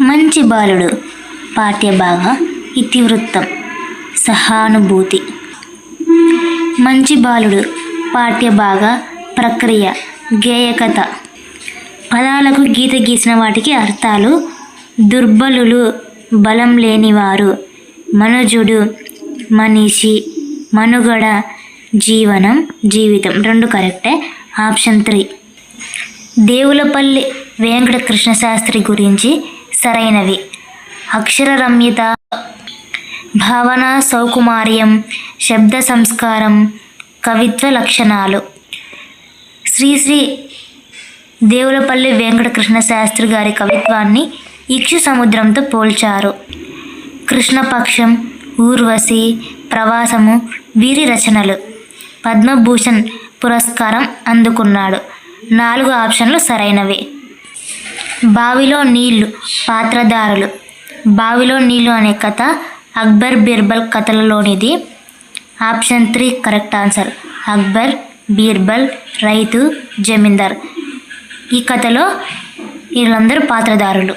మంచి బాలుడు పాఠ్యభాగ ఇతివృత్తం సహానుభూతి. మంచి బాలుడు పాఠ్యభాగ ప్రక్రియ గేయకథ. పదాలకు గీత గీసిన వాటికి అర్థాలు: దుర్బలులు, బలం లేనివారు, మనుజుడు, మనిషి, మనుగడ, జీవనం, జీవితం. 2 కరెక్టే. ఆప్షన్ 3. దేవులపల్లి వెంకట కృష్ణశాస్త్రి గురించి సరైనవి: అక్షర రమ్యత, భావన సౌకుమార్యం, శబ్ద సంస్కారం, కవిత్వ లక్షణాలు. శ్రీ దేవులపల్లి వెంకట కృష్ణశాస్త్రి గారి కవిత్వాన్ని ఇక్షు సముద్రంతో పోల్చారు. కృష్ణపక్షం, ఊర్వశి, ప్రవాసము వీరి రచనలు. పద్మభూషణ్ పురస్కారం అందుకున్నాడు. 4 ఆప్షన్లు సరైనవి. బావిలో నీళ్లు పాత్రధారులు. బావిలో నీళ్లు అనే కథ అక్బర్ బీర్బల్ కథలలోనిది. Option 3 correct answer. Akbar, Birbal, రైతు, జమీందార్. ఈ కథలో వీళ్ళందరూ పాత్రధారులు.